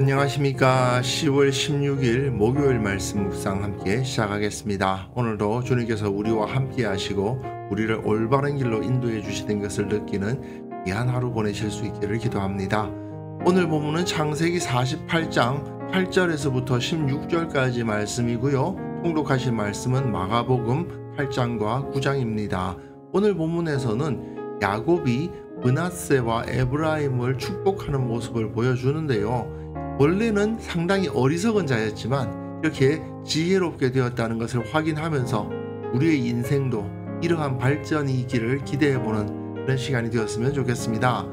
안녕하십니까. 10월 16일 목요일 말씀 묵상 함께 시작하겠습니다. 오늘도 주님께서 우리와 함께 하시고 우리를 올바른 길로 인도해 주시는 것을 느끼는 귀한 하루 보내실 수 있기를 기도합니다. 오늘 본문은 창세기 48장 8절에서부터 16절까지 말씀이고요. 통독하신 말씀은 마가복음 8장과 9장입니다. 오늘 본문에서는 야곱이 므낫세와 에브라임을 축복하는 모습을 보여주는데요. 원래는 상당히 어리석은 자였지만 이렇게 지혜롭게 되었다는 것을 확인하면서 우리의 인생도 이러한 발전이 있기를 기대해보는 그런 시간이 되었으면 좋겠습니다.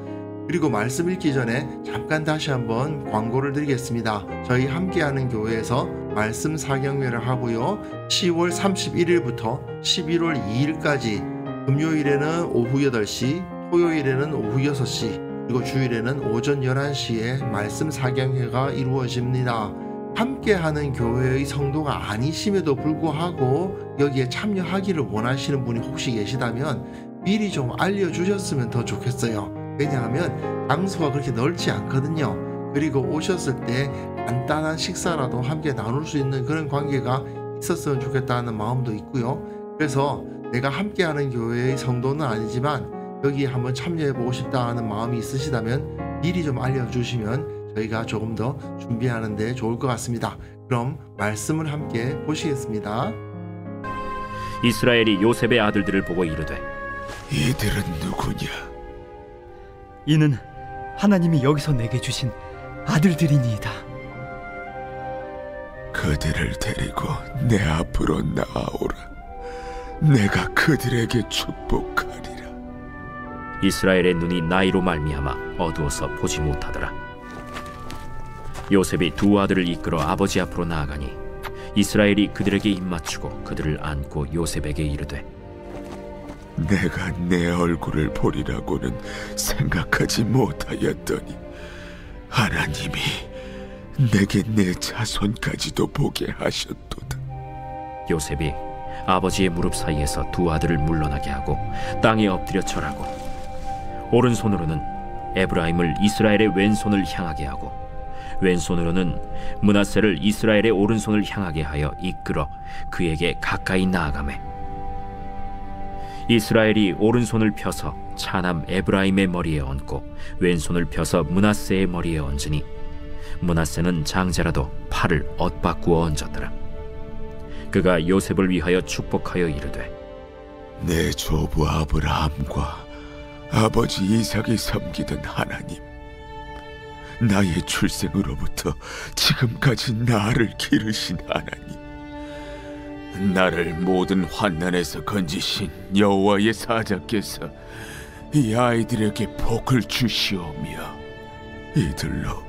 그리고 말씀 읽기 전에 잠깐 다시 한번 광고를 드리겠습니다. 저희 함께하는 교회에서 말씀 사경회를 하고요. 10월 31일부터 11월 2일까지 금요일에는 오후 8시, 토요일에는 오후 6시, 그리고 주일에는 오전 11시에 말씀 사경회가 이루어집니다. 함께하는 교회의 성도가 아니심에도 불구하고 여기에 참여하기를 원하시는 분이 혹시 계시다면 미리 좀 알려주셨으면 더 좋겠어요. 왜냐하면 장소가 그렇게 넓지 않거든요. 그리고 오셨을 때 간단한 식사라도 함께 나눌 수 있는 그런 관계가 있었으면 좋겠다는 마음도 있고요. 그래서 내가 함께하는 교회의 성도는 아니지만 여기에 한번 참여해보고 싶다는 마음이 있으시다면 미리 좀 알려주시면 저희가 조금 더 준비하는 데 좋을 것 같습니다. 그럼 말씀을 함께 보시겠습니다. 이스라엘이 요셉의 아들들을 보고 이르되 이들은 누구냐? 이는 하나님이 여기서 내게 주신 아들들이니이다. 그들을 데리고 내 앞으로 나아오라. 내가 그들에게 축복하리라. 이스라엘의 눈이 나이로 말미암아 어두워서 보지 못하더라. 요셉이 두 아들을 이끌어 아버지 앞으로 나아가니 이스라엘이 그들에게 입맞추고 그들을 안고 요셉에게 이르되 내가 내 얼굴을 보리라고는 생각하지 못하였더니 하나님이 내게 내 자손까지도 보게 하셨도다. 요셉이 아버지의 무릎 사이에서 두 아들을 물러나게 하고 땅에 엎드려 절하고 오른손으로는 에브라임을 이스라엘의 왼손을 향하게 하고 왼손으로는 므낫세를 이스라엘의 오른손을 향하게 하여 이끌어 그에게 가까이 나아가매 이스라엘이 오른손을 펴서 차남 에브라임의 머리에 얹고 왼손을 펴서 므낫세의 머리에 얹으니 므낫세는 장자라도 팔을 엇바꾸어 얹었더라. 그가 요셉을 위하여 축복하여 이르되 내 조부 아브라함과 아버지 이삭이 섬기던 하나님, 나의 출생으로부터 지금까지 나를 기르신 하나님, 나를 모든 환난에서 건지신 여호와의 사자께서 이 아이들에게 복을 주시오며 이들로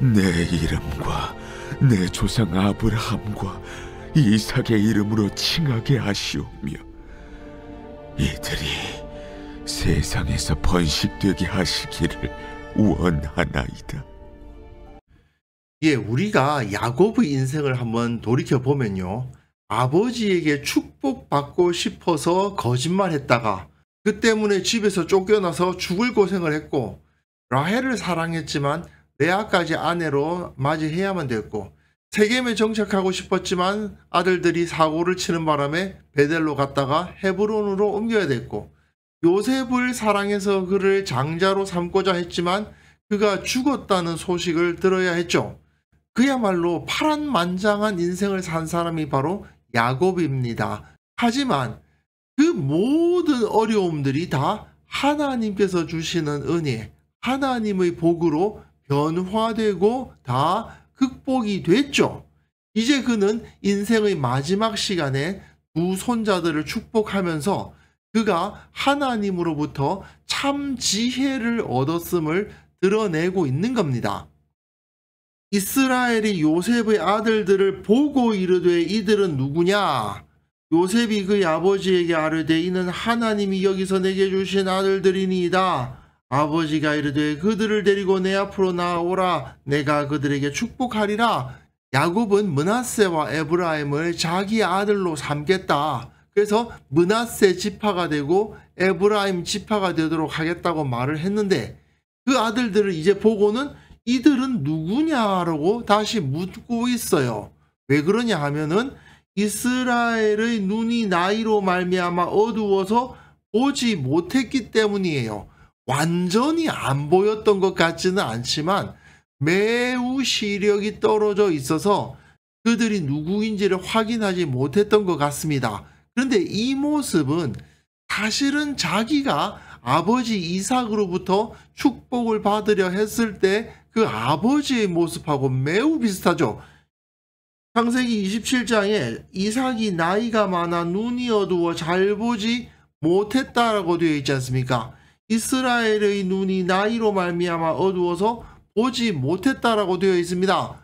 내 이름과 내 조상 아브라함과 이삭의 이름으로 칭하게 하시오며 이들이 세상에서 번식되게 하시기를 원하나이다. 우리가 야곱의 인생을 한번 돌이켜보면요. 아버지에게 축복받고 싶어서 거짓말했다가 그 때문에 집에서 쫓겨나서 죽을 고생을 했고 라헬을 사랑했지만 레아까지 아내로 맞이해야만 됐고 세겜에 정착하고 싶었지만 아들들이 사고를 치는 바람에 베델로 갔다가 헤브론으로 옮겨야 됐고 요셉을 사랑해서 그를 장자로 삼고자 했지만 그가 죽었다는 소식을 들어야 했죠. 그야말로 파란만장한 인생을 산 사람이 바로 야곱입니다. 하지만 그 모든 어려움들이 다 하나님께서 주시는 은혜, 하나님의 복으로 변화되고 다 극복이 됐죠. 이제 그는 인생의 마지막 시간에 두 손자들을 축복하면서 그가 하나님으로부터 참 지혜를 얻었음을 드러내고 있는 겁니다. 이스라엘이 요셉의 아들들을 보고 이르되 이들은 누구냐? 요셉이 그의 아버지에게 아뢰되 이는 하나님이 여기서 내게 주신 아들들이니이다. 아버지가 이르되 그들을 데리고 내 앞으로 나오라. 내가 그들에게 축복하리라. 야곱은 므낫세와 에브라임을 자기 아들로 삼겠다. 그래서 므낫세 지파가 되고 에브라임 지파가 되도록 하겠다고 말을 했는데 그 아들들을 이제 보고는 이들은 누구냐라고 다시 묻고 있어요. 왜 그러냐 하면은 이스라엘의 눈이 나이로 말미암아 어두워서 보지 못했기 때문이에요. 완전히 안 보였던 것 같지는 않지만 매우 시력이 떨어져 있어서 그들이 누구인지를 확인하지 못했던 것 같습니다. 그런데 이 모습은 사실은 자기가 아버지 이삭으로부터 축복을 받으려 했을 때 그 아버지의 모습하고 매우 비슷하죠. 창세기 27장에 이삭이 나이가 많아 눈이 어두워 잘 보지 못했다라고 되어 있지 않습니까? 이스라엘의 눈이 나이로 말미암아 어두워서 보지 못했다라고 되어 있습니다.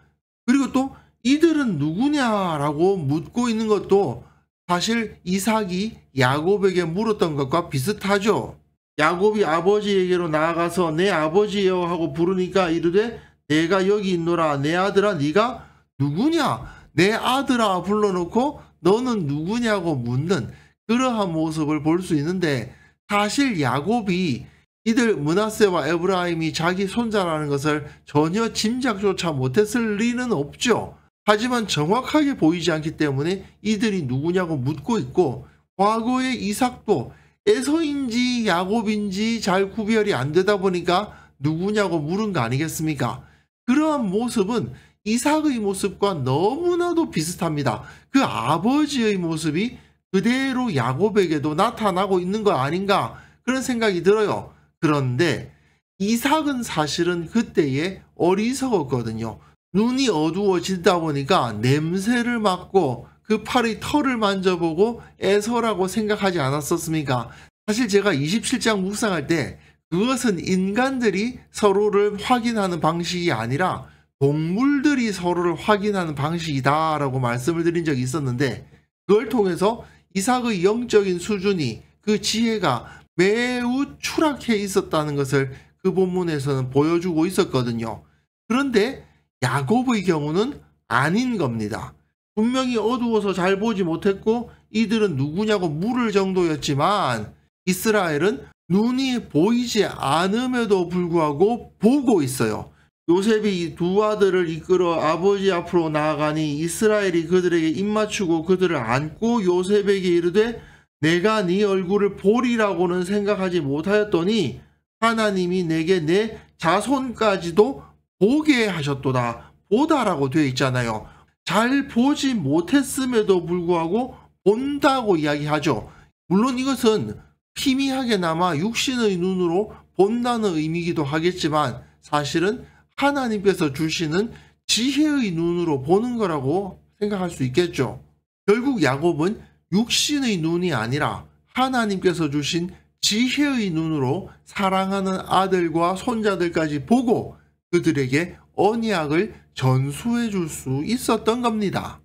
그리고 또 이들은 누구냐라고 묻고 있는 것도 사실 이삭이 야곱에게 물었던 것과 비슷하죠. 야곱이 아버지에게로 나아가서 내 아버지여 하고 부르니까 이르되 내가 여기 있노라. 내 아들아 네가 누구냐? 내 아들아 불러놓고 너는 누구냐고 묻는 그러한 모습을 볼 수 있는데, 사실 야곱이 이들 므낫세와 에브라임이 자기 손자라는 것을 전혀 짐작조차 못했을 리는 없죠. 하지만 정확하게 보이지 않기 때문에 이들이 누구냐고 묻고 있고, 과거의 이삭도 에서인지 야곱인지 잘 구별이 안 되다 보니까 누구냐고 물은 거 아니겠습니까? 그러한 모습은 이삭의 모습과 너무나도 비슷합니다. 그 아버지의 모습이 그대로 야곱에게도 나타나고 있는 거 아닌가 그런 생각이 들어요. 그런데 이삭은 사실은 그때에 어리석었거든요. 눈이 어두워지다 보니까 냄새를 맡고 그 팔의 털을 만져보고 에서라고 생각하지 않았었습니까? 사실 제가 27장 묵상할 때 그것은 인간들이 서로를 확인하는 방식이 아니라 동물들이 서로를 확인하는 방식이다 라고 말씀을 드린 적이 있었는데, 그걸 통해서 이삭의 영적인 수준이, 그 지혜가 매우 추락해 있었다는 것을 그 본문에서는 보여주고 있었거든요. 그런데 야곱의 경우는 아닌 겁니다. 분명히 어두워서 잘 보지 못했고 이들은 누구냐고 물을 정도였지만 이스라엘은 눈이 보이지 않음에도 불구하고 보고 있어요. 요셉이 두 아들을 이끌어 아버지 앞으로 나아가니 이스라엘이 그들에게 입맞추고 그들을 안고 요셉에게 이르되 내가 네 얼굴을 보리라고는 생각하지 못하였더니 하나님이 내게 내 자손까지도 보게 하셨도다. 보다라고 되어 있잖아요. 잘 보지 못했음에도 불구하고 본다고 이야기하죠. 물론 이것은 희미하게나마 육신의 눈으로 본다는 의미이기도 하겠지만 사실은 하나님께서 주시는 지혜의 눈으로 보는 거라고 생각할 수 있겠죠. 결국 야곱은 육신의 눈이 아니라 하나님께서 주신 지혜의 눈으로 사랑하는 아들과 손자들까지 보고 그들에게 언약을 전수해 줄 수 있었던 겁니다.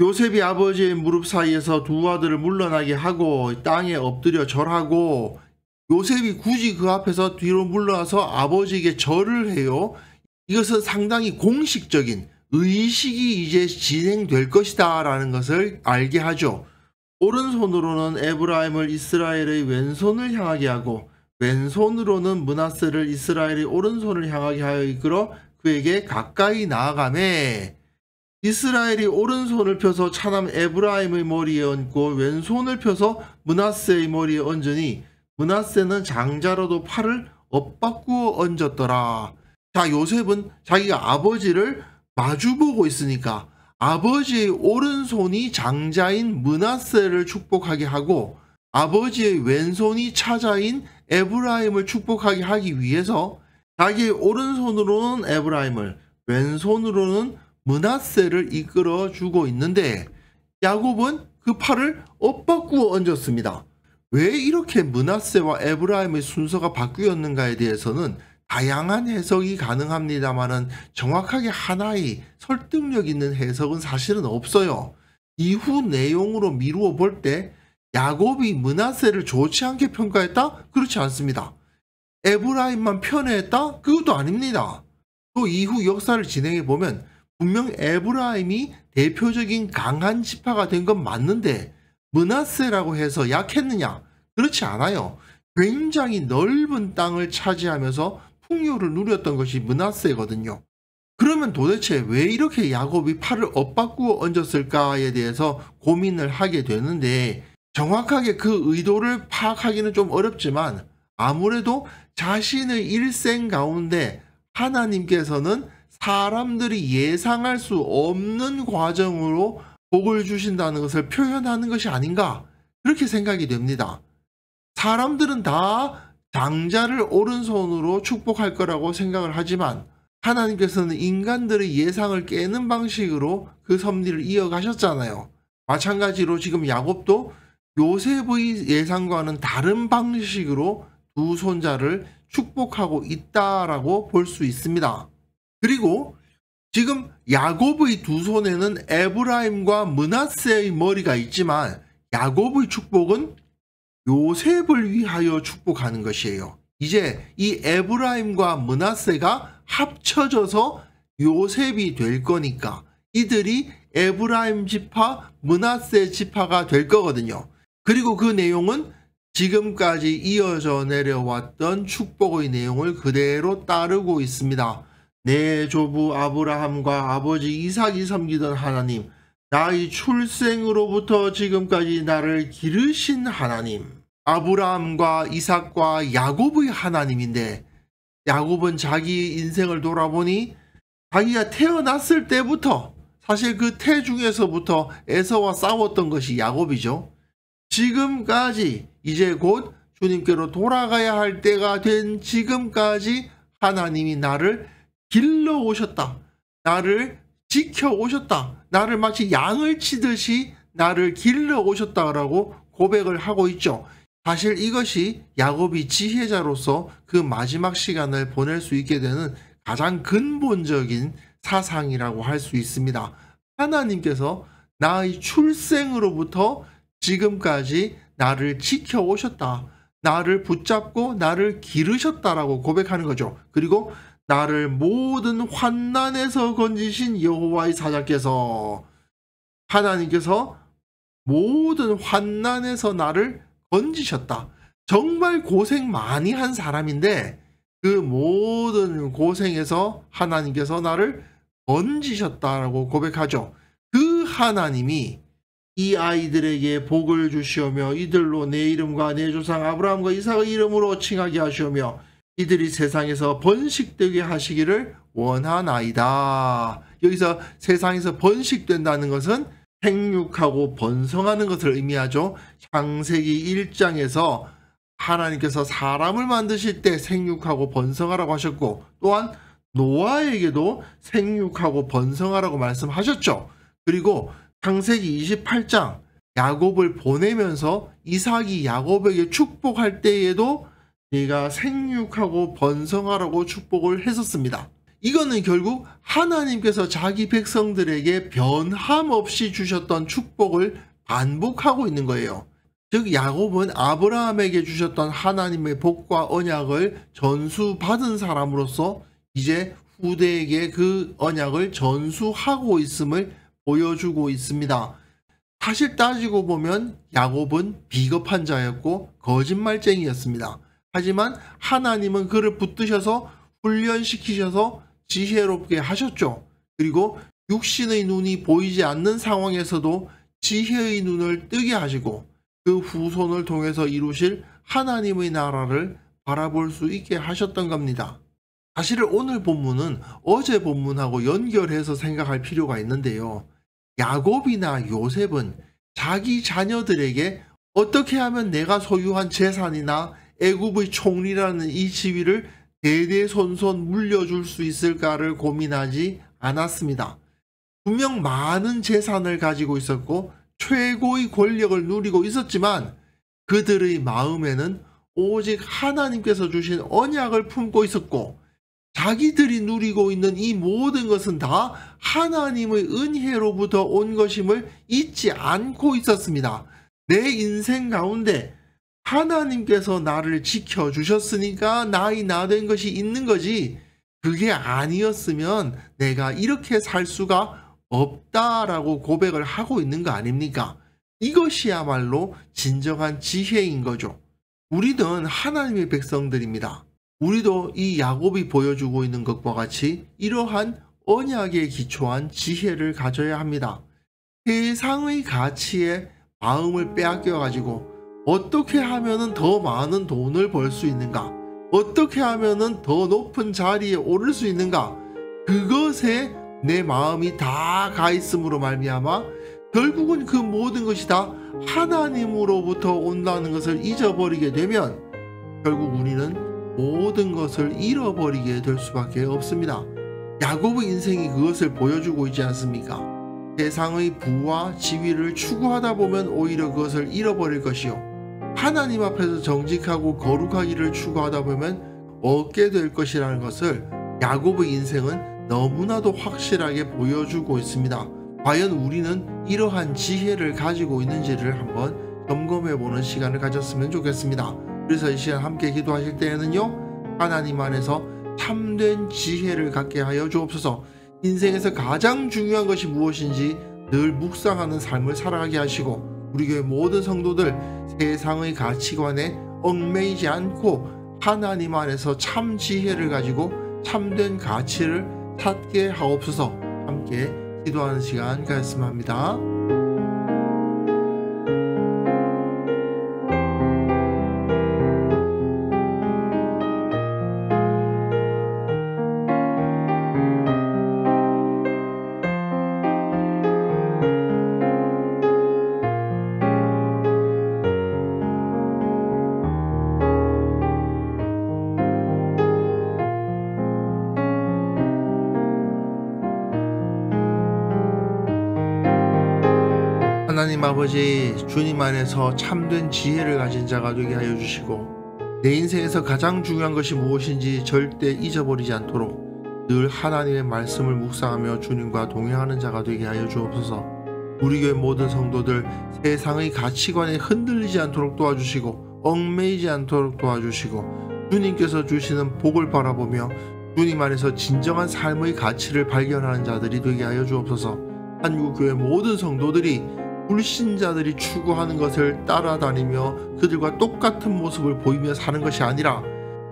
요셉이 아버지의 무릎 사이에서 두 아들을 물러나게 하고 땅에 엎드려 절하고, 요셉이 굳이 그 앞에서 뒤로 물러나서 아버지에게 절을 해요. 이것은 상당히 공식적인 의식이 이제 진행될 것이다 라는 것을 알게 하죠. 오른손으로는 에브라임을 이스라엘의 왼손을 향하게 하고 왼손으로는 므낫세를 이스라엘의 오른손을 향하게 하여 이끌어 그에게 가까이 나아가매, 이스라엘이 오른손을 펴서 차남 에브라임의 머리에 얹고 왼손을 펴서 므낫세의 머리에 얹으니 므낫세는 장자로도 팔을 엇바꾸어 얹었더라. 자, 요셉은 자기가 아버지를 마주보고 있으니까 아버지의 오른손이 장자인 므낫세를 축복하게 하고 아버지의 왼손이 차자인 에브라임을 축복하게 하기 위해서 자기의 오른손으로는 에브라임을, 왼손으로는 므낫세를 이끌어 주고 있는데 야곱은 그 팔을 엇바꾸어 얹었습니다. 왜 이렇게 므낫세와 에브라임의 순서가 바뀌었는가에 대해서는 다양한 해석이 가능합니다만은 정확하게 하나의 설득력 있는 해석은 사실은 없어요. 이후 내용으로 미루어 볼 때 야곱이 므낫세를 좋지 않게 평가했다? 그렇지 않습니다. 에브라임만 편애했다? 그것도 아닙니다. 또 이후 역사를 진행해 보면 분명 에브라임이 대표적인 강한 지파가 된 건 맞는데 므낫세라고 해서 약했느냐? 그렇지 않아요. 굉장히 넓은 땅을 차지하면서 풍요를 누렸던 것이 므낫세거든요. 그러면 도대체 왜 이렇게 야곱이 팔을 엇바꾸어 얹었을까에 대해서 고민을 하게 되는데, 정확하게 그 의도를 파악하기는 좀 어렵지만 아무래도 자신의 일생 가운데 하나님께서는 사람들이 예상할 수 없는 과정으로 복을 주신다는 것을 표현하는 것이 아닌가, 그렇게 생각이 됩니다. 사람들은 다 장자를 오른손으로 축복할 거라고 생각을 하지만 하나님께서는 인간들의 예상을 깨는 방식으로 그 섭리를 이어가셨잖아요. 마찬가지로 지금 야곱도 요셉의 예상과는 다른 방식으로 두 손자를 축복하고 있다라고 볼 수 있습니다. 그리고 지금 야곱의 두 손에는 에브라임과 므낫세의 머리가 있지만 야곱의 축복은 요셉을 위하여 축복하는 것이에요. 이제 이 에브라임과 므낫세가 합쳐져서 요셉이 될 거니까 이들이 에브라임 지파, 므낫세 지파가 될 거거든요. 그리고 그 내용은 지금까지 이어져 내려왔던 축복의 내용을 그대로 따르고 있습니다. 내 조부 아브라함과 아버지 이삭이 섬기던 하나님, 나의 출생으로부터 지금까지 나를 기르신 하나님, 아브라함과 이삭과 야곱의 하나님인데, 야곱은 자기 인생을 돌아보니 자기가 태어났을 때부터, 사실 그 태 중에서부터 에서와 싸웠던 것이 야곱이죠. 지금까지, 이제 곧 주님께로 돌아가야 할 때가 된 지금까지 하나님이 나를 길러 오셨다, 나를 지켜 오셨다, 나를 마치 양을 치듯이 나를 길러 오셨다라고 고백을 하고 있죠. 사실 이것이 야곱이 지혜자로서 그 마지막 시간을 보낼 수 있게 되는 가장 근본적인 사상이라고 할 수 있습니다. 하나님께서 나의 출생으로부터 지금까지 나를 지켜오셨다, 나를 붙잡고 나를 기르셨다라고 고백하는 거죠. 그리고 나를 모든 환난에서 건지신 여호와의 사자께서, 하나님께서 모든 환난에서 나를 건지셨다. 정말 고생 많이 한 사람인데 그 모든 고생에서 하나님께서 나를 건지셨다라고 고백하죠. 그 하나님이 이 아이들에게 복을 주시오며 이들로 내 이름과 내 조상 아브라함과 이삭의 이름으로 칭하게 하시오며 이들이 세상에서 번식되게 하시기를 원하나이다. 여기서 세상에서 번식된다는 것은 생육하고 번성하는 것을 의미하죠. 창세기 1장에서 하나님께서 사람을 만드실 때 생육하고 번성하라고 하셨고, 또한 노아에게도 생육하고 번성하라고 말씀하셨죠. 그리고 창세기 28장 야곱을 보내면서 이삭이 야곱에게 축복할 때에도 네가 생육하고 번성하라고 축복을 했었습니다. 이거는 결국 하나님께서 자기 백성들에게 변함없이 주셨던 축복을 반복하고 있는 거예요. 즉 야곱은 아브라함에게 주셨던 하나님의 복과 언약을 전수받은 사람으로서 이제 후대에게 그 언약을 전수하고 있음을 보여주고 있습니다. 사실 따지고 보면 야곱은 비겁한 자였고 거짓말쟁이였습니다. 하지만 하나님은 그를 붙드셔서 훈련시키셔서 지혜롭게 하셨죠. 그리고 육신의 눈이 보이지 않는 상황에서도 지혜의 눈을 뜨게 하시고 그 후손을 통해서 이루실 하나님의 나라를 바라볼 수 있게 하셨던 겁니다. 사실 오늘 본문은 어제 본문하고 연결해서 생각할 필요가 있는데요. 야곱이나 요셉은 자기 자녀들에게 어떻게 하면 내가 소유한 재산이나 애굽의 총리라는 이 지위를 대대손손 물려줄 수 있을까를 고민하지 않았습니다. 분명 많은 재산을 가지고 있었고 최고의 권력을 누리고 있었지만 그들의 마음에는 오직 하나님께서 주신 언약을 품고 있었고 자기들이 누리고 있는 이 모든 것은 다 하나님의 은혜로부터 온 것임을 잊지 않고 있었습니다. 내 인생 가운데 하나님께서 나를 지켜주셨으니까 나의 나 된 것이 있는 거지, 그게 아니었으면 내가 이렇게 살 수가 없다라고 고백을 하고 있는 거 아닙니까? 이것이야말로 진정한 지혜인 거죠. 우리는 하나님의 백성들입니다. 우리도 이 야곱이 보여주고 있는 것과 같이 이러한 언약에 기초한 지혜를 가져야 합니다. 세상의 가치에 마음을 빼앗겨 가지고 어떻게 하면은 더 많은 돈을 벌 수 있는가? 어떻게 하면은 더 높은 자리에 오를 수 있는가? 그것에 내 마음이 다 가 있음으로 말미암아 결국은 그 모든 것이 다 하나님으로부터 온다는 것을 잊어버리게 되면 결국 우리는 모든 것을 잃어버리게 될 수밖에 없습니다. 야곱의 인생이 그것을 보여주고 있지 않습니까? 세상의 부와 지위를 추구하다 보면 오히려 그것을 잃어버릴 것이요, 하나님 앞에서 정직하고 거룩하기를 추구하다 보면 얻게 될 것이라는 것을 야곱의 인생은 너무나도 확실하게 보여주고 있습니다. 과연 우리는 이러한 지혜를 가지고 있는지를 한번 점검해보는 시간을 가졌으면 좋겠습니다. 그래서 이 시간 함께 기도하실 때에는요, 하나님 안에서 참된 지혜를 갖게 하여 주옵소서. 인생에서 가장 중요한 것이 무엇인지 늘 묵상하는 삶을 살아가게 하시고, 우리 교회 모든 성도들 세상의 가치관에 얽매이지 않고 하나님 안에서 참 지혜를 가지고 참된 가치를 찾게 하옵소서. 함께 기도하는 시간 가졌으면 합니다. 하나님 아버지, 주님 안에서 참된 지혜를 가진 자가 되게 하여 주시고, 내 인생에서 가장 중요한 것이 무엇인지 절대 잊어버리지 않도록 늘 하나님의 말씀을 묵상하며 주님과 동행하는 자가 되게 하여 주옵소서. 우리 교회 모든 성도들 세상의 가치관에 흔들리지 않도록 도와주시고 얽매이지 않도록 도와주시고, 주님께서 주시는 복을 바라보며 주님 안에서 진정한 삶의 가치를 발견하는 자들이 되게 하여 주옵소서. 한국교회 모든 성도들이 불신자들이 추구하는 것을 따라다니며 그들과 똑같은 모습을 보이며 사는 것이 아니라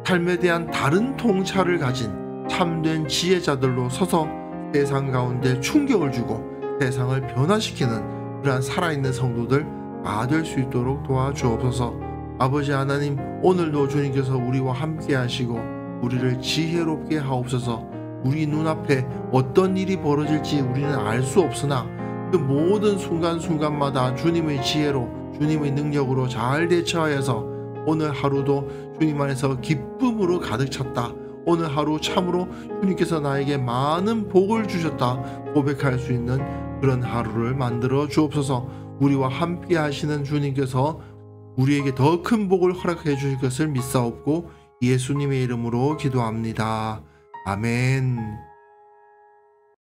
삶에 대한 다른 통찰을 가진 참된 지혜자들로 서서 세상 가운데 충격을 주고 세상을 변화시키는 그러한 살아있는 성도들 다 될 수 있도록 도와주옵소서. 아버지 하나님, 오늘도 주님께서 우리와 함께 하시고 우리를 지혜롭게 하옵소서. 우리 눈앞에 어떤 일이 벌어질지 우리는 알 수 없으나 그 모든 순간순간마다 주님의 지혜로 주님의 능력으로 잘 대처하여서 오늘 하루도 주님 안에서 기쁨으로 가득 찼다, 오늘 하루 참으로 주님께서 나에게 많은 복을 주셨다 고백할 수 있는 그런 하루를 만들어 주옵소서. 우리와 함께 하시는 주님께서 우리에게 더 큰 복을 허락해 주실 것을 믿사옵고 예수님의 이름으로 기도합니다. 아멘.